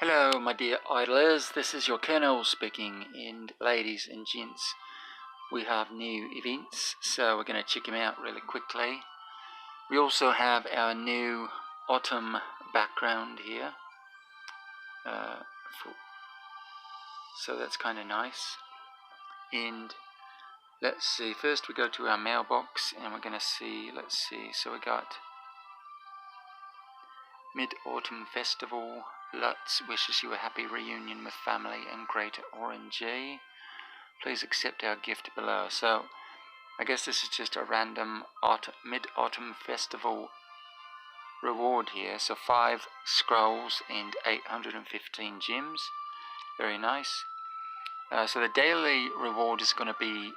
Hello my dear idlers, this is your Colonel speaking, and ladies and gents, we have new events, so we're going to check them out really quickly. We also have our new autumn background here, so that's kind of nice. And let's see, first we go to our mailbox and we're going to see, so we got Mid-Autumn Festival. Lutz wishes you a happy reunion with family in Greater Orangey. Please accept our gift below. So I guess this is just a random Mid-Autumn Festival reward here. So 5 scrolls and 815 gems. Very nice. So the daily reward is going to be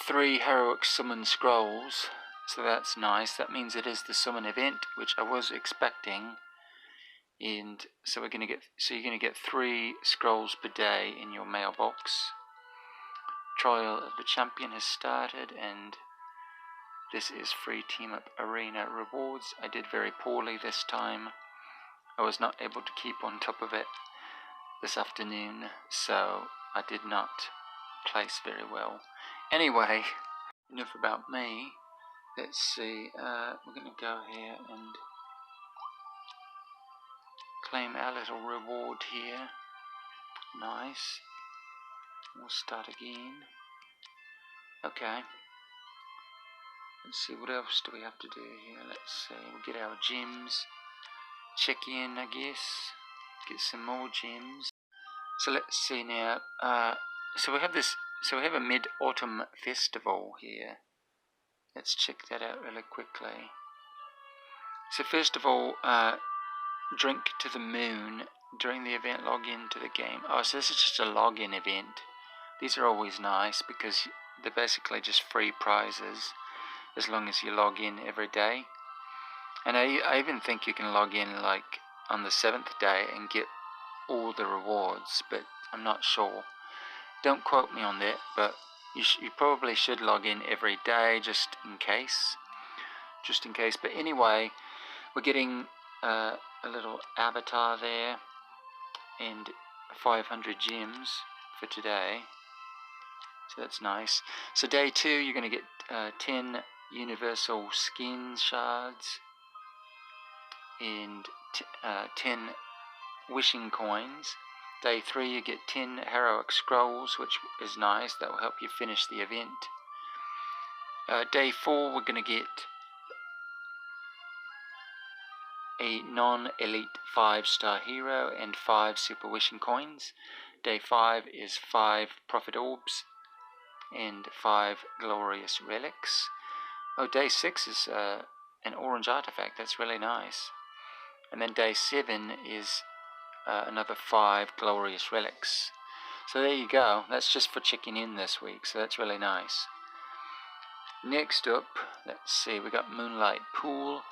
3 heroic summon scrolls. So that's nice. That means it is the summon event, which I was expecting. And so you're going to get 3 scrolls per day in your mailbox. Trial of the Champion has started, and this is free team up arena rewards. I did very poorly this time. I was not able to keep on top of it this afternoon, so I did not place very well. Anyway, enough about me. Let's see, we're going to go here and claim our little reward here. Nice. We'll start again. Okay. Let's see, what else do we have to do here? Let's see, we'll get our gems. Check in, I guess. Get some more gems. So let's see now. So we have a Mid-Autumn Festival here. Let's check that out really quickly. So first of all, drink to the moon. During the event, log in to the game. Oh, so this is just a login event. These are always nice because they're basically just free prizes as long as you log in every day. And I even think you can log in like on the 7th day and get all the rewards, but I'm not sure. Don't quote me on that, but you probably should log in every day just in case. But anyway, we're getting a little avatar there and 500 gems for today, so that's nice. So day 2 you're going to get 10 universal skin shards and 10 wishing coins. Day 3 you get 10 heroic scrolls, which is nice. That will help you finish the event. Day 4 we're going to get a non-elite 5-star hero and 5 super wishing coins. Day 5 is 5 prophet orbs and 5 glorious relics. Oh, day 6 is an orange artifact. That's really nice. And then day 7 is another 5 glorious relics. So there you go. That's just for checking in this week, so that's really nice. Next up, let's see, we got Moonlight Pool.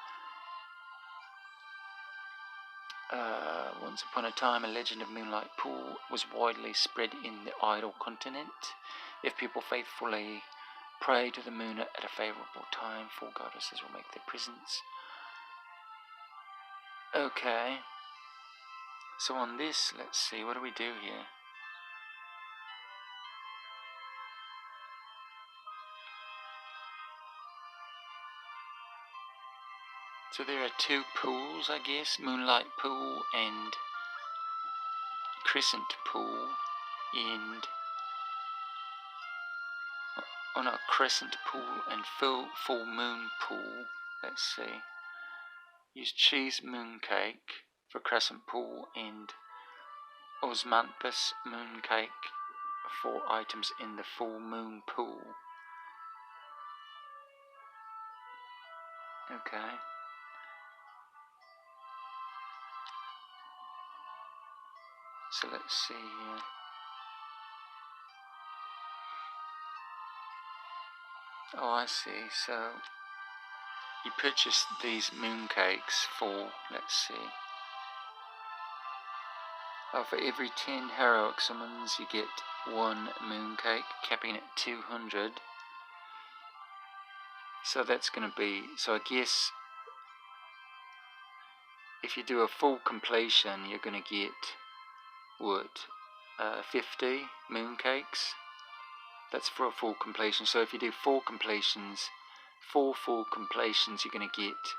Once upon a time, a legend of Moonlight Pool was widely spread in the Idle continent. If people faithfully pray to the moon at a favourable time, 4 goddesses will make their presence. Okay. So on this, let's see, what do we do here? So there are 2 pools, I guess, Moonlight Pool and Crescent Pool, and Crescent Pool and Full Moon Pool. Let's see. Use cheese mooncake for Crescent Pool and osmanthus mooncake for items in the Full Moon Pool. Okay. So let's see here. Oh, I see. So you purchase these mooncakes for, let's see. Oh, for every 10 heroic summons you get 1 mooncake, capping at 200. So that's going to be, so I guess if you do a full completion, you're going to get, what, 50 mooncakes? That's for a full completion. So if you do 4 completions, 4 full completions, you're going to get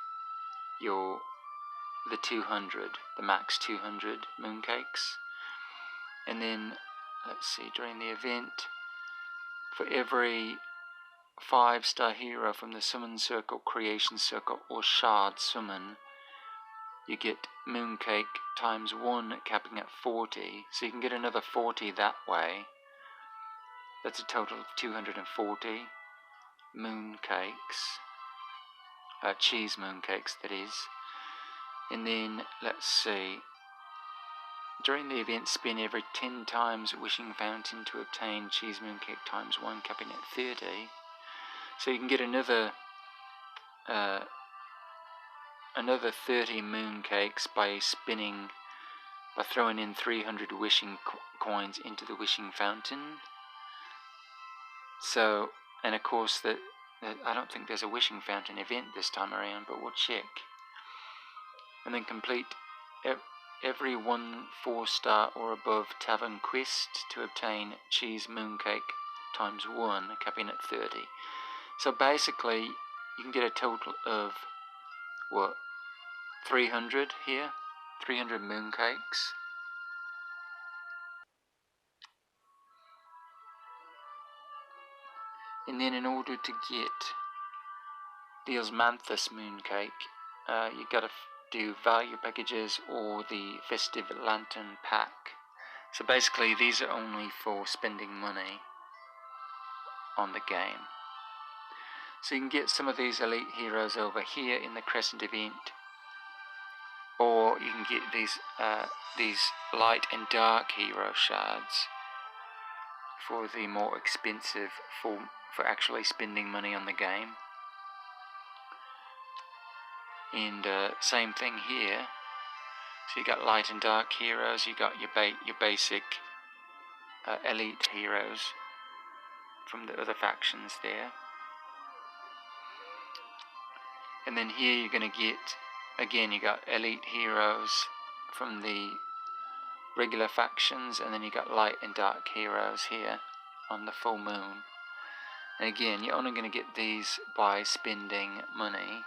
the 200, the max 200 mooncakes. And then, let's see, during the event, for every 5-star hero from the Summon Circle, Creation Circle, or Shard Summon, you get mooncake times 1, capping at 40. So you can get another 40 that way. That's a total of 240 mooncakes. Cheese mooncakes, that is. And then, let's see, during the event, spin every 10 times Wishing Fountain to obtain cheese mooncake times 1, capping at 30. So you can get another 30 mooncakes by throwing in 300 wishing coins into the Wishing Fountain. So, and of course, I don't think there's a Wishing Fountain event this time around, but we'll check. And then complete every 1 4-star or above tavern quest to obtain cheese mooncake times 1, capping at 30. So basically, you can get a total of, what, 300 here? 300 mooncakes. And then in order to get the Osmanthus mooncake, you gotta do value packages or the Festive Lantern pack. So basically, these are only for spending money on the game. So you can get some of these elite heroes over here in the Crescent event, or you can get these light and dark hero shards for the more expensive for actually spending money on the game. And same thing here. So you got light and dark heroes. You got your basic elite heroes from the other factions there. And then here you're going to get, again, you got elite heroes from the regular factions, and then you got light and dark heroes here on the full moon. And again, you're only going to get these by spending money.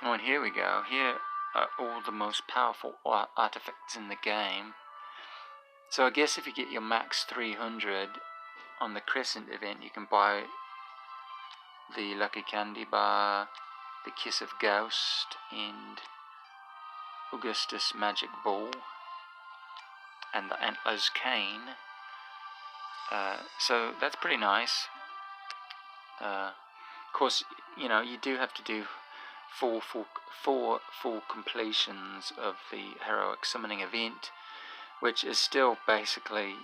Oh, and here we go. Here are all the most powerful artifacts in the game. So I guess if you get your max 300 on the Crescent event, you can buy the Lucky Candy Bar, the Kiss of Ghost, and Augustus Magic Ball, and the Antlers Cane. So that's pretty nice. Of course, you know, you do have to do 4 full completions of the Heroic Summoning event, which is still basically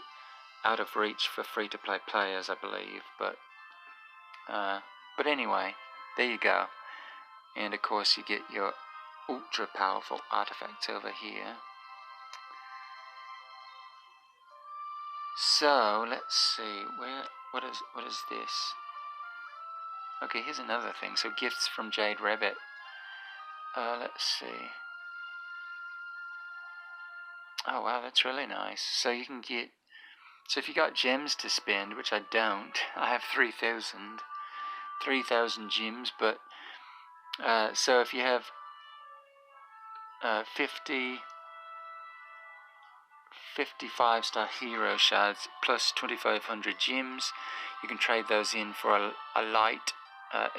out of reach for free-to-play players, I believe. But anyway, there you go. And of course, you get your ultra-powerful artifacts over here. So let's see, what is this? Okay, here's another thing. So gifts from Jade Rabbit. Let's see. Oh wow, that's really nice. So you can get, so if you got gems to spend, which I don't, I have 3,000 gems, but so if you have 55-star hero shards plus 2,500 gems, you can trade those in for a light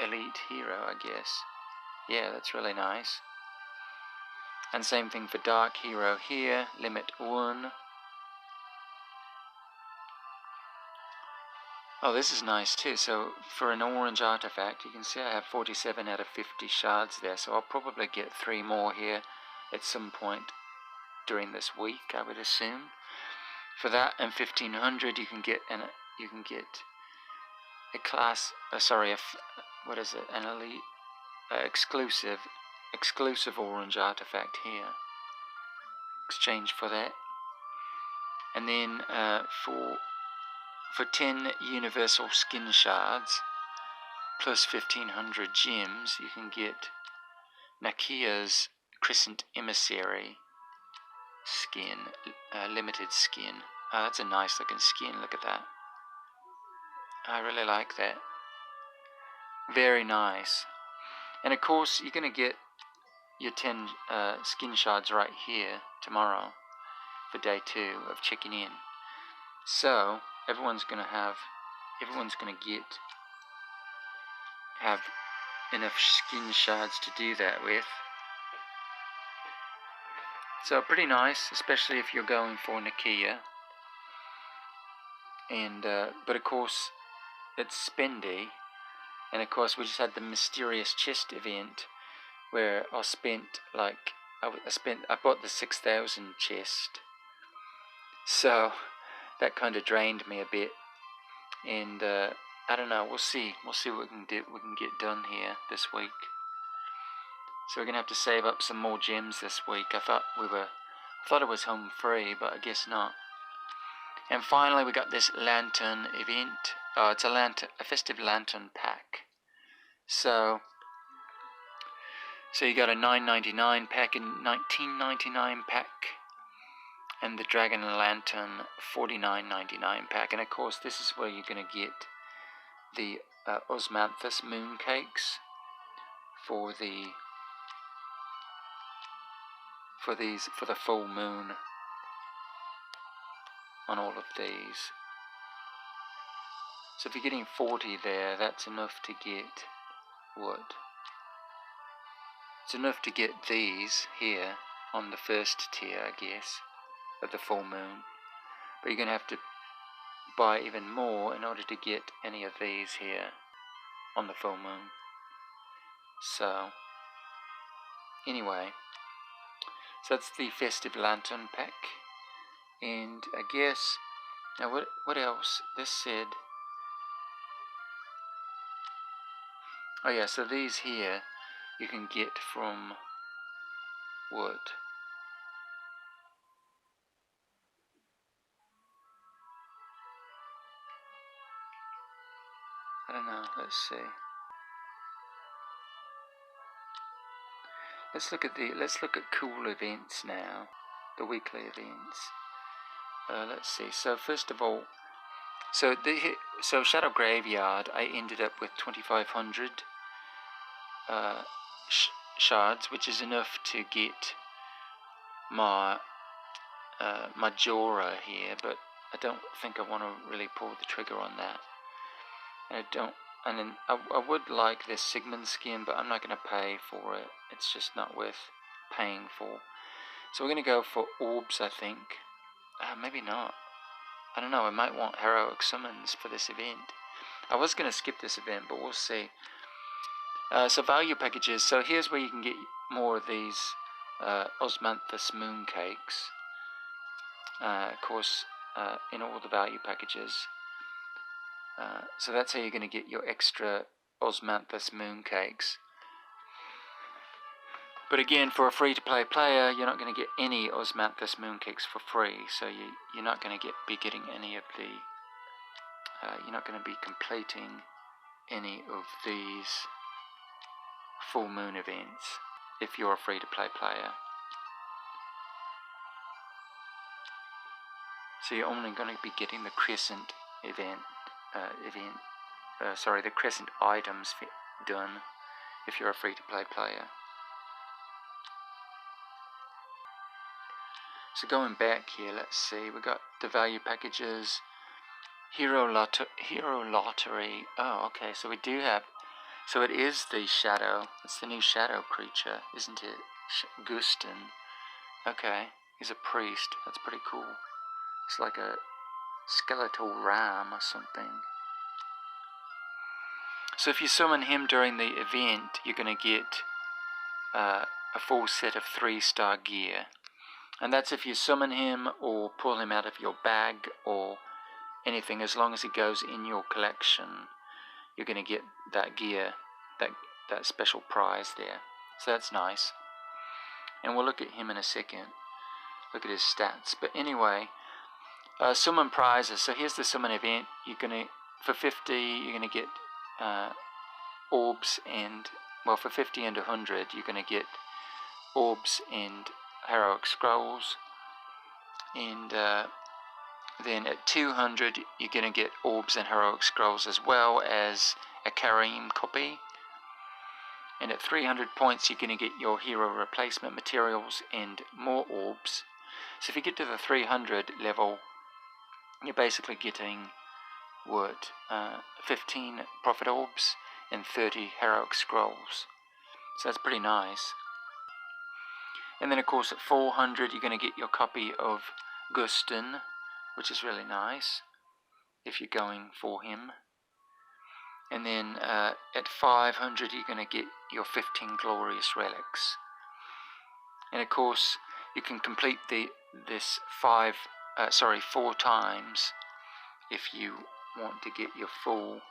elite hero, I guess. Yeah, that's really nice. And same thing for dark hero here, limit 1. Oh, this is nice too. So for an orange artifact, you can see I have 47 out of 50 shards there, so I'll probably get 3 more here at some point during this week, I would assume. For that and 1,500, you can get a class. What is it? An elite exclusive orange artifact here. Exchange for that, and then for 10 universal skin shards, plus 1500 gems, you can get Nakia's Crescent Emissary skin, limited skin. Oh, that's a nice looking skin, look at that. I really like that. Very nice. And of course, you're going to get your 10 skin shards right here tomorrow for day 2 of checking in. So, everyone's going to have enough skin shards to do that with. So pretty nice, especially if you're going for Nakia. And but of course it's spendy, and of course we just had the mysterious chest event where I spent like I bought the 6,000 chest, so that kind of drained me a bit. And I don't know. We'll see what we can get done here this week. So we're gonna have to save up some more gems this week. I thought it was home free, but I guess not. And finally, we got this lantern event. It's a festive lantern pack. So you got a $9.99 pack and $19.99 pack, and the Dragon Lantern $49.99 pack. And of course, this is where you're gonna get the Osmanthus moon cakes for the full moon on all of these. So if you're getting 40 there, that's enough to get what? It's enough to get these here on the first tier, I guess, of the full moon. But you're going to have to buy even more in order to get any of these here on the full moon. So, anyway, so that's the festive lantern pack. And I guess, now what else? This said, oh yeah, so these here you can get from what? I don't know, let's see. Let's look at cool events now, the weekly events. Let's see. So first of all, so Shadow Graveyard, I ended up with 2,500 shards, which is enough to get my my Jorah here, but I don't think I want to really pull the trigger on that. And then I would like this Sigmund skin, but I'm not going to pay for it. It's just not worth paying for. So we're going to go for orbs, I think. Maybe not. I don't know, I might want heroic summons for this event. I was going to skip this event, but we'll see. So value packages. So here's where you can get more of these Osmanthus moon cakes. Of course, in all the value packages. So that's how you're going to get your extra Osmanthus moon cakes. But again, for a free-to-play player, you're not going to get any Osmanthus mooncakes for free. So you're not going to be getting any of the. You're not going to be completing any of these full moon events if you're a free-to-play player. So you're only going to be getting the Crescent the Crescent items done if you're a free-to-play player. So going back here, let's see, we got the value packages, Hero Lottery. Oh, okay, so we do have, so it is the Shadow, it's the new Shadow creature, isn't it? Goostin. Okay, he's a priest, that's pretty cool. It's like a skeletal ram or something. So if you summon him during the event, you're going to get a full set of 3-star gear. And that's if you summon him or pull him out of your bag or anything, as long as he goes in your collection, you're going to get that gear, that special prize there. So that's nice. And we'll look at him in a second. Look at his stats. But anyway, summon prizes. So here's the summon event. You're going to, for 50, you're going to get orbs and, well, for 50 and 100 you're going to get orbs and heroic scrolls, and then at 200 you're going to get orbs and heroic scrolls as well as a Kareem copy, and at 300 points you're going to get your hero replacement materials and more orbs. So if you get to the 300 level, you're basically getting 15 prophet orbs and 30 heroic scrolls. So that's pretty nice. And then of course at 400 you're going to get your copy of Goostin, which is really nice if you're going for him. And then at 500 you're going to get your 15 glorious relics. And of course you can complete this 4 times if you want to get your full,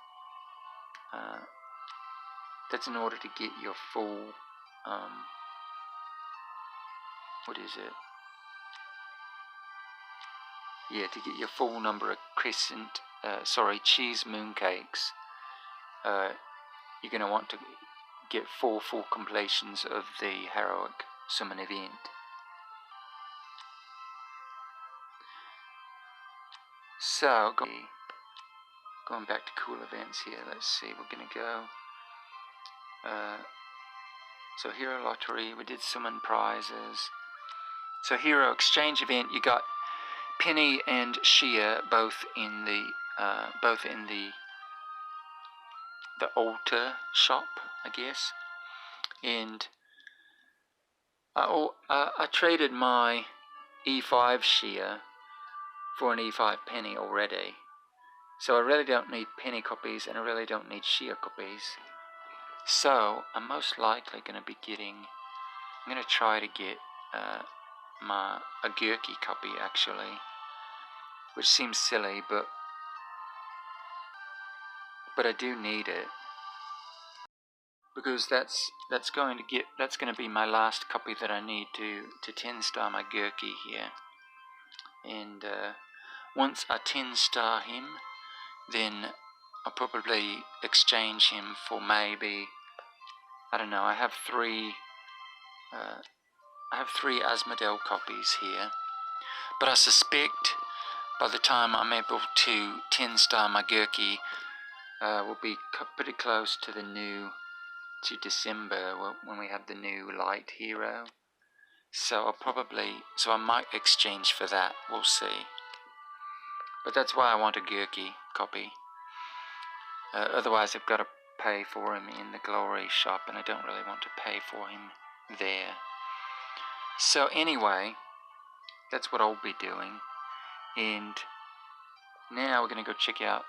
that's in order to get your full, what is it? Yeah, to get your full number of cheese mooncakes, you're going to want to get 4 full completions of the heroic summon event. So, going back to cool events here, let's see, we're going to go, so hero lottery, we did summon prizes. So hero exchange event, you got Penny and Shia both in the altar shop, I guess. And I traded my E5 Shia for an E5 Penny already. So I really don't need Penny copies, and I really don't need Shia copies. So I'm most likely going to be getting, I'm going to try to get a Gurki copy actually, which seems silly, but I do need it, because that's going to be my last copy that I need to 10-star my Gurki here. And once I 10-star him, then I'll probably exchange him for maybe, I don't know, I have three Asmodel copies here, but I suspect by the time I'm able to 10-star my Gurki, we'll be pretty close to December, when we have the new light hero. So I might exchange for that, we'll see. But that's why I want a Gurki copy. Otherwise I've got to pay for him in the glory shop, and I don't really want to pay for him there. So anyway, that's what I'll be doing. And now we're going to go check out,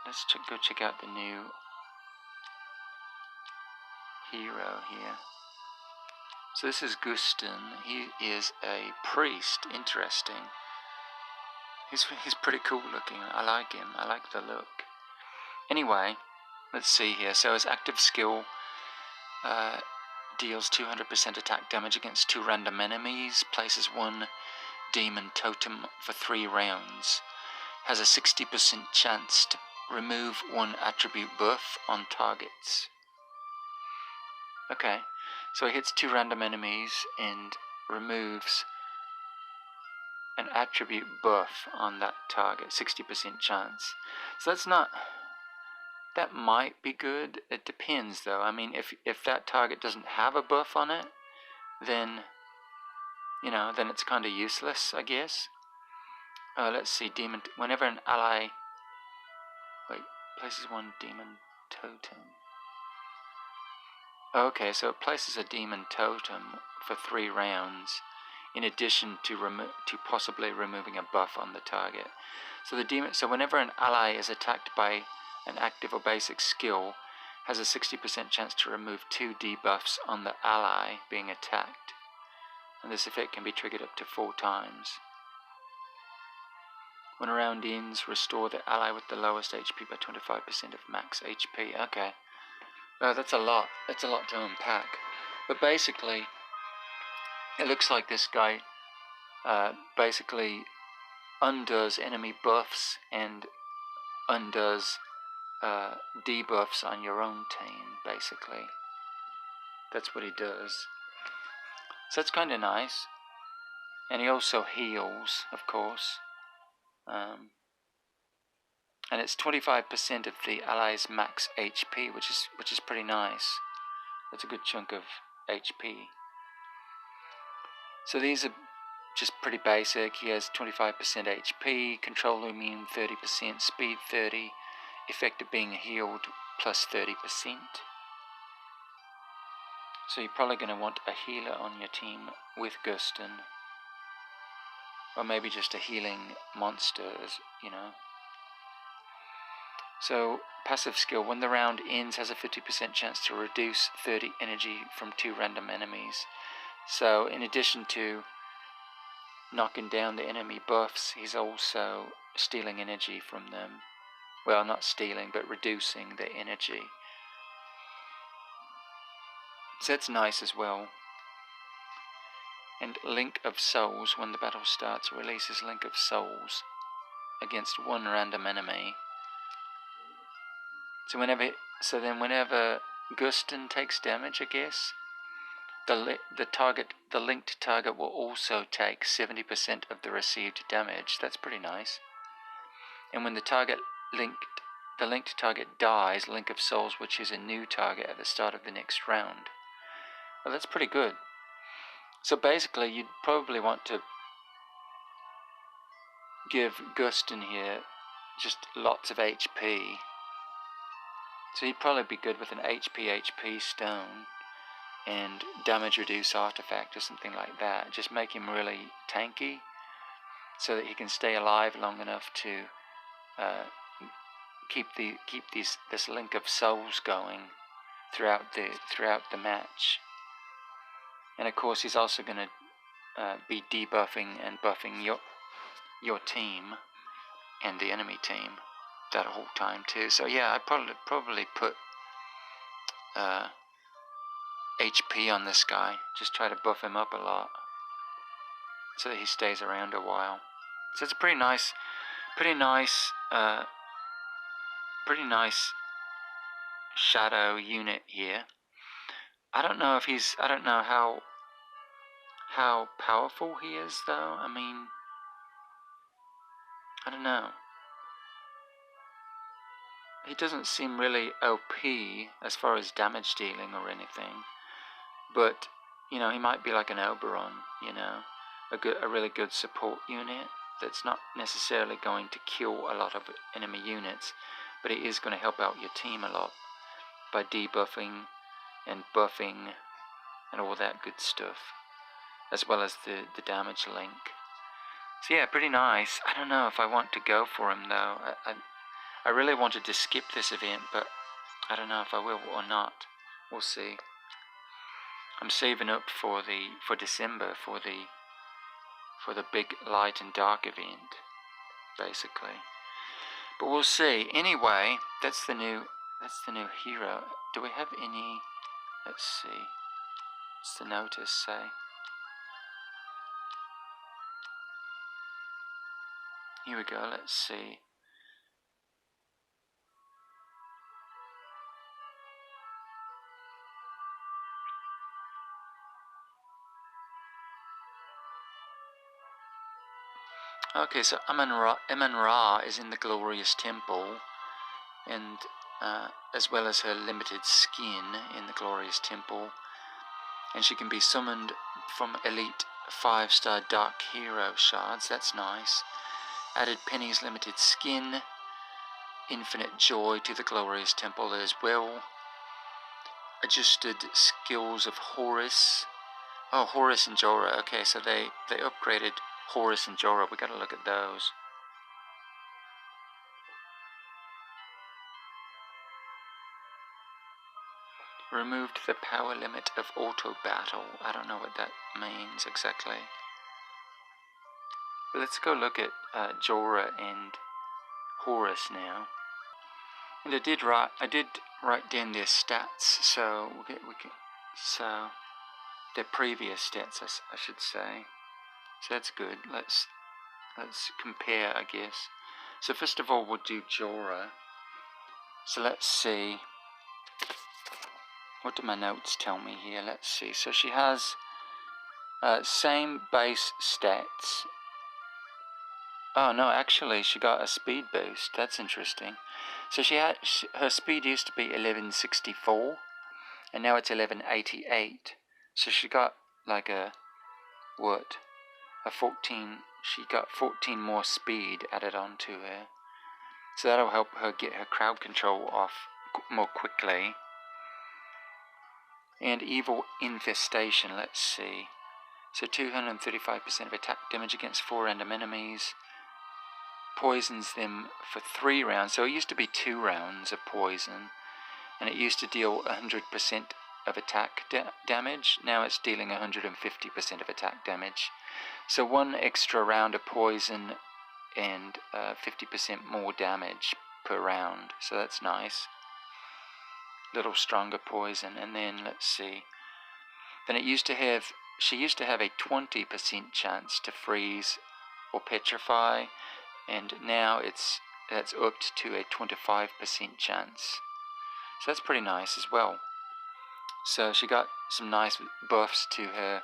go check out the new hero here. So this is Goostin. He is a priest. Interesting. He's pretty cool looking. I like him. I like the look. Anyway, let's see here. So his active skill deals 200% attack damage against 2 random enemies, places 1 demon totem for 3 rounds, has a 60% chance to remove 1 attribute buff on targets. Okay, so he hits 2 random enemies and removes an attribute buff on that target, 60% chance. So that might be good. It depends though. I mean, if that target doesn't have a buff on it, then it's kind of useless, I guess. Let's see, whenever an ally places 1 demon totem. Okay, so it places a demon totem for 3 rounds, in addition to possibly removing a buff on the target. So whenever an ally is attacked by an active or basic skill, has a 60% chance to remove 2 debuffs on the ally being attacked. And this effect can be triggered up to 4 times. When a round ends, restore the ally with the lowest HP by 25% of max HP. Okay. That's a lot. That's a lot to unpack. But basically, it looks like this guy basically undoes enemy buffs and undoes debuffs on your own team, basically. That's what he does. So that's kind of nice. And he also heals, of course. And it's 25% of the allies' max HP, which is pretty nice. That's a good chunk of HP. So these are just pretty basic. He has 25% HP, control immune 30%, speed 30, effect of being healed plus 30%. So you're probably going to want a healer on your team with Goostin. Or maybe just a healing monster, you know. So, passive skill, when the round ends, has a 50% chance to reduce 30 energy from 2 random enemies. So, in addition to knocking down the enemy buffs, he's also stealing energy from them. Well, not stealing, but reducing their energy. So that's nice as well. And Link of Souls, when the battle starts, releases Link of Souls against 1 random enemy. So whenever Goostin takes damage, I guess, the linked target will also take 70% of the received damage. That's pretty nice. And when the linked target dies, Link of Souls will choose a new target at the start of the next round. Well, that's pretty good. So basically, you'd probably want to give Goostin here just lots of HP. So he'd probably be good with an HP stone and damage reduce artifact or something like that. Just make him really tanky so that he can stay alive long enough to keep this Link of Souls going throughout the match. And of course, he's also going to be debuffing and buffing your team and the enemy team that whole time too. So yeah, I'd probably put HP on this guy. Just try to buff him up a lot so that he stays around a while. So it's a pretty nice shadow unit here. I don't know how powerful he is though. I mean, I don't know. He doesn't seem really OP as far as damage dealing or anything, but you know, he might be like an Oberon, you know, a really good support unit that's not necessarily going to kill a lot of enemy units, but he is going to help out your team a lot by debuffing and buffing and all that good stuff, as well as the damage link. So yeah, pretty nice. I don't know if I want to go for him though. I really wanted to skip this event, but I don't know if I will or not. We'll see. I'm saving up for December for the big light and dark event, basically. But we'll see. Anyway, that's the new hero. Do we have any? Let's see. What's the notice say? Here we go. Let's see. Okay, so Amun-Ra is in the Glorious Temple, and as well as her limited skin in the Glorious Temple, and she can be summoned from elite 5-star Dark Hero shards. That's nice. Added Penny's limited skin, infinite joy to the Glorious Temple as well. Adjusted skills of Horus. Oh, Horus and Jorah. Okay, so they upgraded Horus and Jorah. We gotta look at those. Removed the power limit of auto battle. I don't know what that means exactly. But let's go look at Jorah and Horus now. And I did write down their stats, so so their previous stats, I should say. So that's good. Let's compare, I guess. So first of all, we'll do Jorah. So let's see. What do my notes tell me here? Let's see. So she has same base stats. Oh no, actually she got a speed boost. That's interesting. So her speed used to be 1164, and now it's 1188. So she got like a 14. She got 14 more speed added onto her. So that'll help her get her crowd control off more quickly. And evil infestation. Let's see. So 235% of attack damage against 4 random enemies. Poisons them for 3 rounds. So it used to be 2 rounds of poison, and it used to deal 100% of attack damage. Now it's dealing 150% of attack damage. So 1 extra round of poison and 50% more damage per round. So that's nice. Little stronger poison. And then let's see. Then she used to have a 20% chance to freeze or petrify, and now that's upped to a 25% chance. So that's pretty nice as well. So she got some nice buffs to her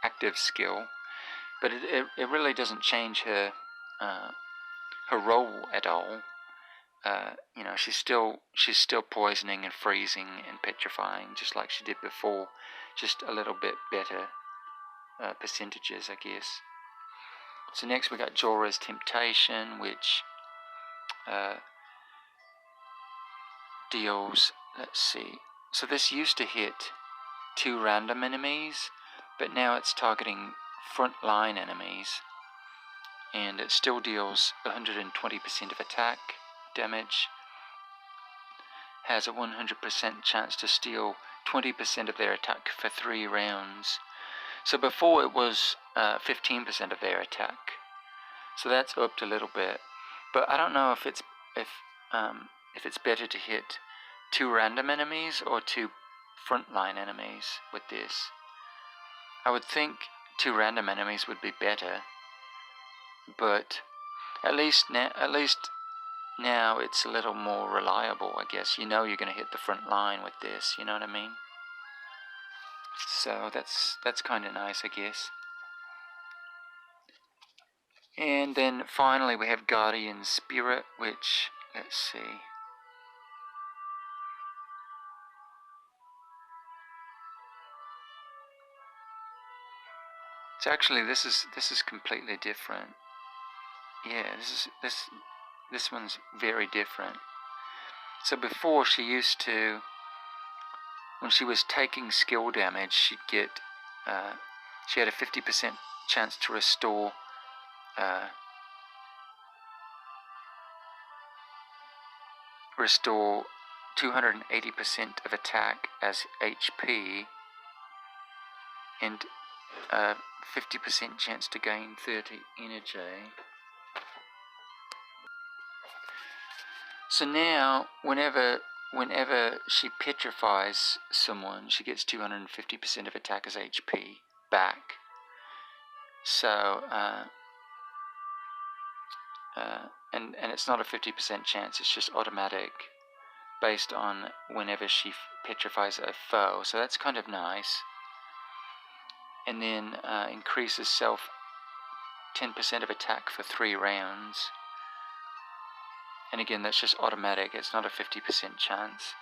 active skill, but it really doesn't change her role at all. You know, she's still poisoning and freezing and petrifying just like she did before, just a little bit better percentages, I guess. So next we got Jorah's Temptation, which deals, let's see, so this used to hit 2 random enemies, but now it's targeting frontline enemies, and it still deals 120% of attack damage, has a 100% chance to steal 20% of their attack for 3 rounds. So before it was 15% of their attack. So that's upped a little bit, but I don't know if it's better to hit 2 random enemies or 2 frontline enemies with this. I would think 2 random enemies would be better, but at least now it's a little more reliable, I guess. You know you're going to hit the front line with this, you know what I mean? So that's kind of nice, I guess. And then finally we have Guardian Spirit, which, let's see. So actually this is completely different. Yeah, this one's very different. So before, she used to, when she was taking skill damage, she'd get she had a 50% chance to restore restore 280% of attack as HP, and 50% chance to gain 30 energy. So now, whenever she petrifies someone, she gets 250% of attack as HP back. So, and it's not a 50% chance, it's just automatic, based on whenever she petrifies a foe. So that's kind of nice. And then increases self 10% of attack for 3 rounds. And again, that's just automatic, it's not a 50% chance.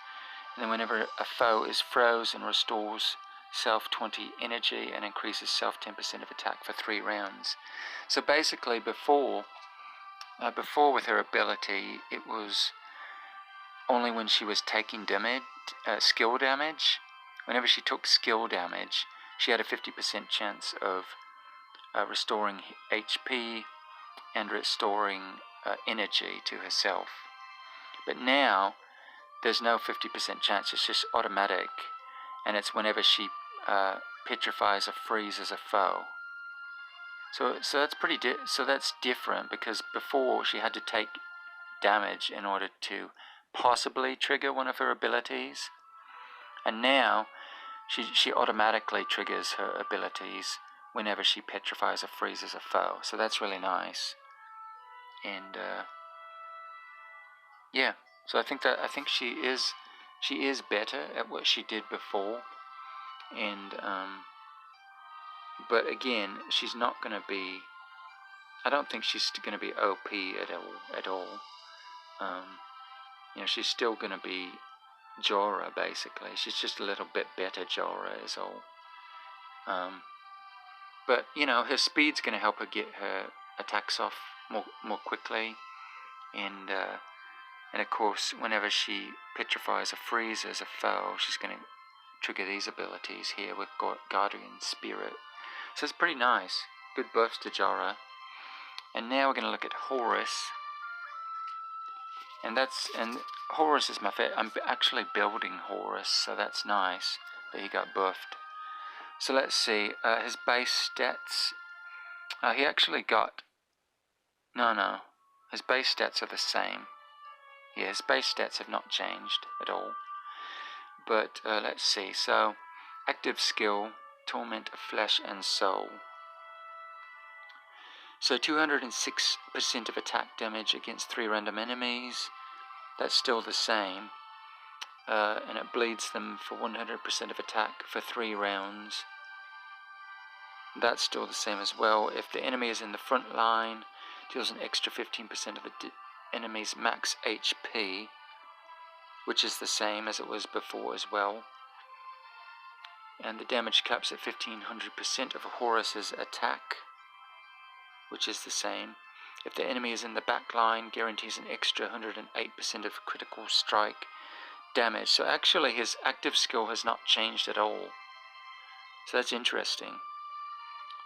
And then whenever a foe is frozen, restores self 20 energy and increases self 10% of attack for 3 rounds. So basically before with her ability, it was only when she was taking damage, skill damage. Whenever she took skill damage, she had a 50% chance of restoring HP and restoring energy to herself. But now there's no 50% chance, it's just automatic, and it's whenever she petrifies or freezes a foe. So that's that's different, because before she had to take damage in order to possibly trigger one of her abilities, and now she automatically triggers her abilities whenever she petrifies or freezes a foe. So that's really nice. And yeah, So I think she is better at what she did before, and but again, she's not going to be. I don't think she's going to be OP at all. You know, she's still going to be Jorah basically. She's just a little bit better Jorah is all. But you know, her speed's going to help her get her attacks off more quickly, and of course, whenever she petrifies or freezes a foe, she's going to trigger these abilities here with Guardian Spirit. So it's pretty nice. Good buffs to Jahra. And now we're going to look at Horus. And Horus is my favorite. I'm actually building Horus, so that's nice that he got buffed. So let's see, his base stats. He actually got... No. His base stats are the same. Yeah, his base stats have not changed at all. But let's see, so active skill, Torment of Flesh and Soul. So 206% of attack damage against 3 random enemies. That's still the same. And it bleeds them for 100% of attack for 3 rounds. That's still the same as well. If the enemy is in the front line, deals an extra 15% of the enemy's max HP, which is the same as it was before as well. And the damage caps at 1500% of Horus's attack, which is the same. If the enemy is in the back line, guarantees an extra 108% of critical strike damage. So actually his active skill has not changed at all. So that's interesting.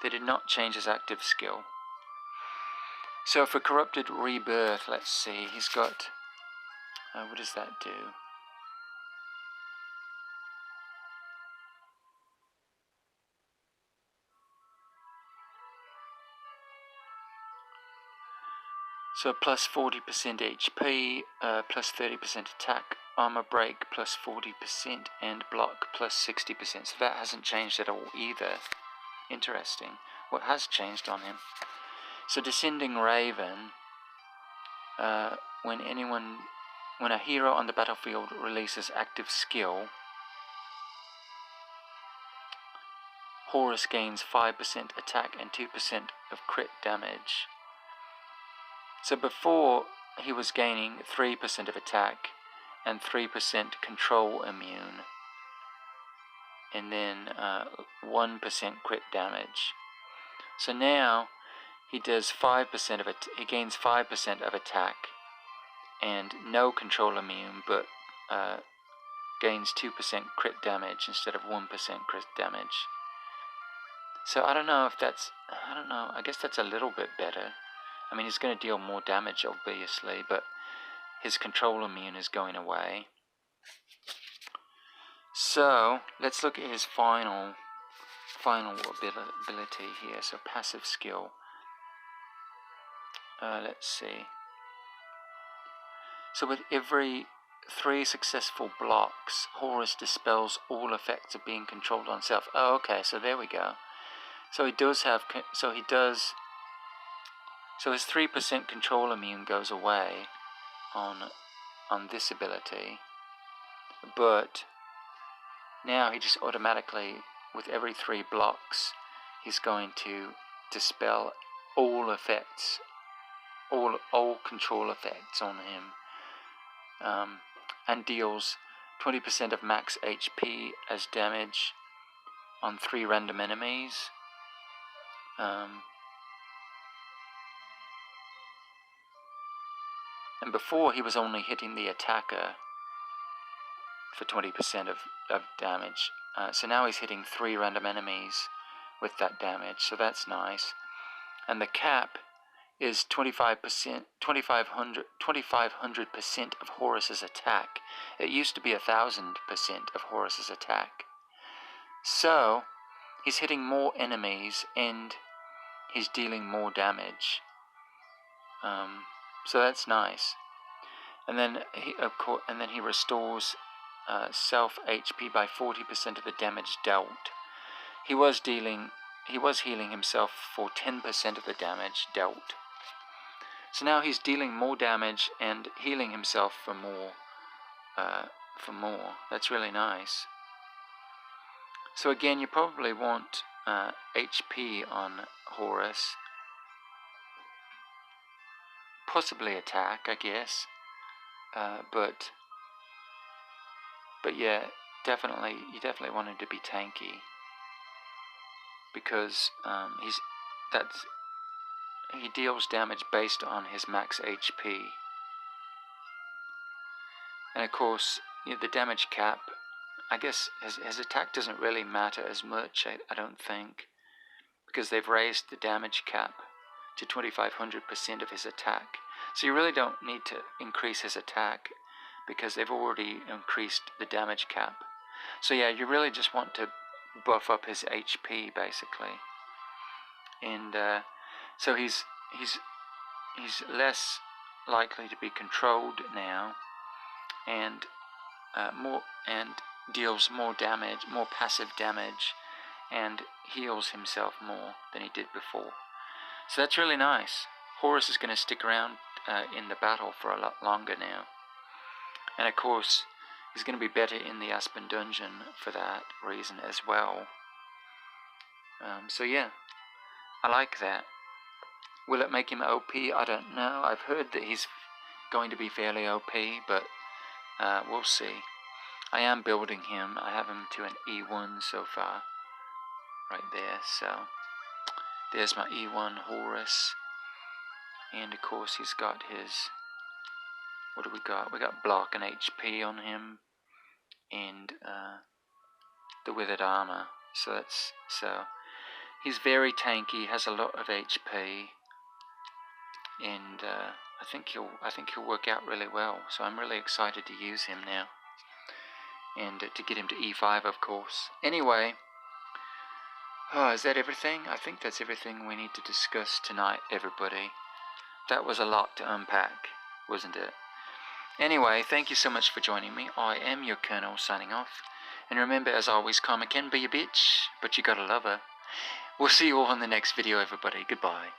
They did not change his active skill. So for Corrupted Rebirth, let's see, he's got... what does that do? So plus 40% HP, plus 30% attack, armor break plus 40%, and block plus 60%. So that hasn't changed at all either. Interesting. What has changed on him? So Descending Raven, when a hero on the battlefield releases active skill, Horus gains 5% attack and 2% of crit damage. So before, he was gaining 3% of attack and 3% control immune, and then 1% crit damage. So now he does 5% of it. He gains 5% of attack and no control immune, but gains 2% crit damage instead of 1% crit damage. So I don't know if that's... I guess that's a little bit better. I mean, he's going to deal more damage, obviously, but his control immune is going away. So, let's look at his final ability here. So, passive skill. Let's see. So, with every 3 successful blocks, Horus dispels all effects of being controlled on self. Oh, okay, so there we go. So, he does have... So his 3% control immune goes away on this ability, but now he just automatically, with every 3 blocks, he's going to dispel all effects, all control effects on him, and deals 20% of max HP as damage on 3 random enemies. And before, he was only hitting the attacker for 20% of damage. So now he's hitting 3 random enemies with that damage, so that's nice. And the cap is 25%, 2500% of Horus's attack. It used to be 1000% of Horus's attack. So he's hitting more enemies and he's dealing more damage. So that's nice. And then he restores self HP by 40% of the damage dealt. He was healing himself for 10% of the damage dealt. So now he's dealing more damage and healing himself for more. That's really nice. So again, you probably want HP on Horus. Possibly attack, I guess. But yeah, definitely, you definitely want him to be tanky, because he deals damage based on his max HP. And of course, the damage cap, I guess his attack doesn't really matter as much, I don't think, because they've raised the damage cap to 2500% of his attack. So you really don't need to increase his attack, because they've already increased the damage cap. So yeah, you really just want to buff up his HP, basically. And so he's less likely to be controlled now, and deals more damage, more passive damage, and heals himself more than he did before. So that's really nice. Horus is going to stick around in the battle for a lot longer now. And of course, he's going to be better in the Aspen dungeon for that reason as well. So yeah, I like that. Will it make him OP? I don't know. I've heard that he's going to be fairly OP, but we'll see. I am building him. I have him to an E1 so far. Right there, so there's my E1 Horus. And of course he's got his, what do we got? We got block and HP on him, and the withered armor. So he's very tanky, has a lot of HP, and I think he'll work out really well. So I'm really excited to use him now, and to get him to E5, of course. Anyway, is that everything? I think that's everything we need to discuss tonight, everybody. That was a lot to unpack, wasn't it? Anyway, thank you so much for joining me. I am your Colonel, signing off. And remember, as always, karma can be a bitch, but you gotta love her. We'll see you all in the next video, everybody. Goodbye.